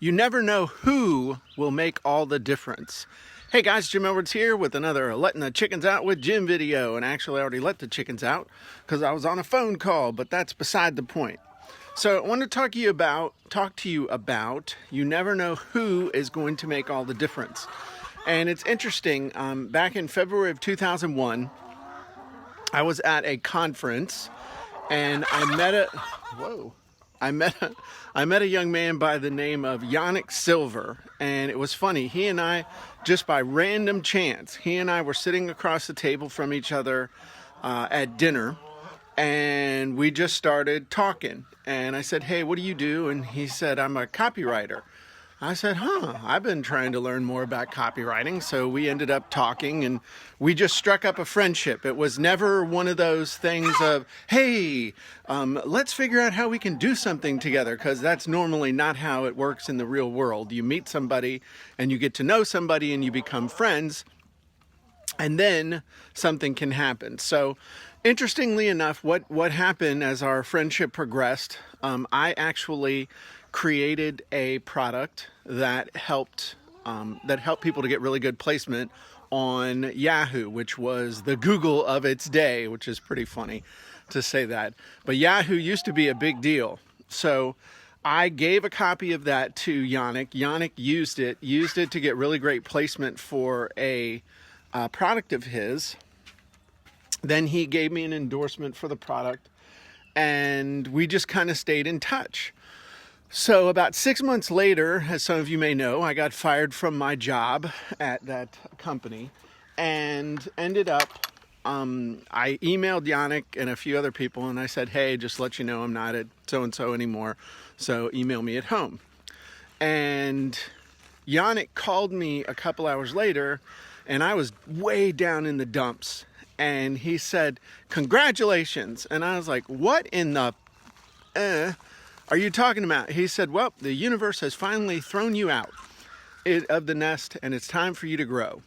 You never know who will make all the difference. Hey guys, Jim Edwards here with another Letting the Chickens Out with Jim video. And actually I already let the chickens out because I was on a phone call, but that's beside the point. So I want to talk to you about you never know who is going to make all the difference. And it's interesting, back in February of 2001, I was at a conference and I met a young man by the name of Yanik Silver, and it was funny. He and I, just by random chance, were sitting across the table from each other at dinner, and we just started talking. And I said, "Hey, what do you do?" And he said, "I'm a copywriter." I said, I've been trying to learn more about copywriting. So we ended up talking and we just struck up a friendship. It was never one of those things of, hey, let's figure out how we can do something together, because that's normally not how it works in the real world. You meet somebody and you get to know somebody and you become friends, and then something can happen. So interestingly enough, what happened as our friendship progressed, I actually created a product that helped people to get really good placement on Yahoo, which was the Google of its day, which is pretty funny to say that. But Yahoo used to be a big deal. So I gave a copy of that to Yanik. Yanik used it to get really great placement for a product of his. Then he gave me an endorsement for the product, and we just kind of stayed in touch. So about 6 months later, as some of you may know, I got fired from my job at that company and ended up, I emailed Yanik and a few other people and I said, "Hey, just let you know I'm not at so-and-so anymore, so email me at home." And Yanik called me a couple hours later and I was way down in the dumps. And he said, "Congratulations." And I was like, "What in the are you talking about?" He said, "Well, the universe has finally thrown you out of the nest and it's time for you to grow."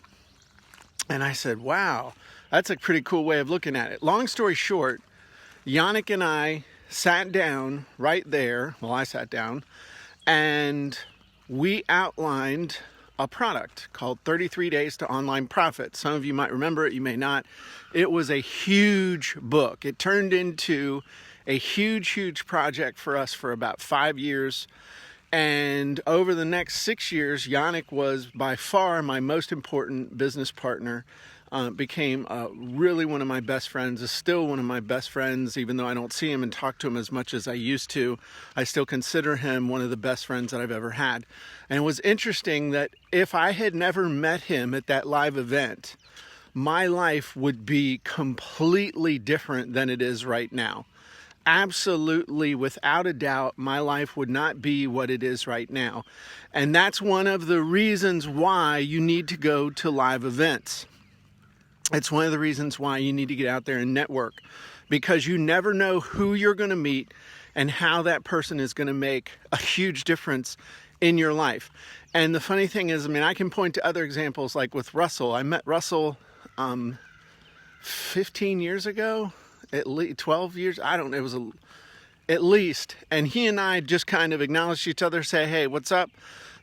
And I said, "Wow, that's a pretty cool way of looking at it." Long story short, Yanik and I sat down right there. Well, I sat down and we outlined a product called 33 Days to Online Profit. Some of you might remember it, you may not. It was a huge book. It turned into a huge project for us for about 5 years. And over the next 6 years, Yanik was by far my most important business partner. Became really one of my best friends, is still one of my best friends, even though I don't see him and talk to him as much as I used to. I still consider him one of the best friends that I've ever had. And it was interesting that if I had never met him at that live event, my life would be completely different than it is right now. Absolutely, without a doubt, my life would not be what it is right now. And that's one of the reasons why you need to go to live events. It's one of the reasons why you need to get out there and network, because you never know who you're going to meet and how that person is going to make a huge difference in your life. And the funny thing is, I can point to other examples, like with Russell. I met Russell 15 years ago. At least 12 years, I don't know, it was at least, and he and I just kind of acknowledged each other, say, "Hey, what's up?"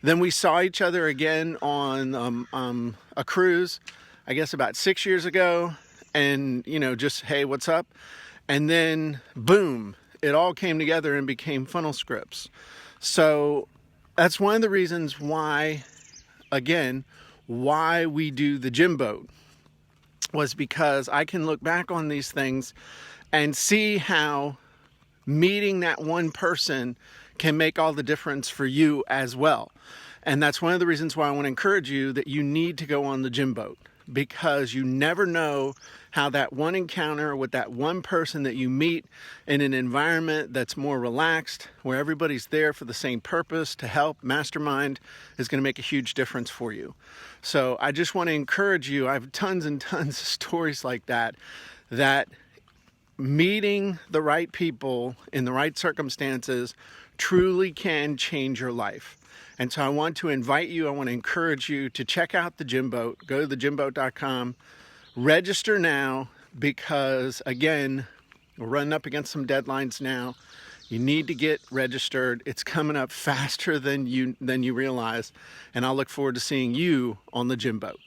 Then we saw each other again on a cruise, I guess about 6 years ago, and just, "Hey, what's up?" And then boom, it all came together and became funnel scripts. So that's one of the reasons why, again, why we do the Gym Boat, was because I can look back on these things and see how meeting that one person can make all the difference for you as well. And that's one of the reasons why I want to encourage you that you need to go on the Gym Boat, because you never know how that one encounter with that one person that you meet in an environment that's more relaxed, where everybody's there for the same purpose, to help, mastermind, is going to make a huge difference for you. So I just want to encourage you. I have tons and tons of stories like that meeting the right people in the right circumstances truly can change your life. And so I want to invite you, I want to encourage you to check out the Gym Boat. Go to thegymboat.com. Register now, because again, we're running up against some deadlines now. You need to get registered. It's coming up faster than you realize, and I'll look forward to seeing you on the gym boat.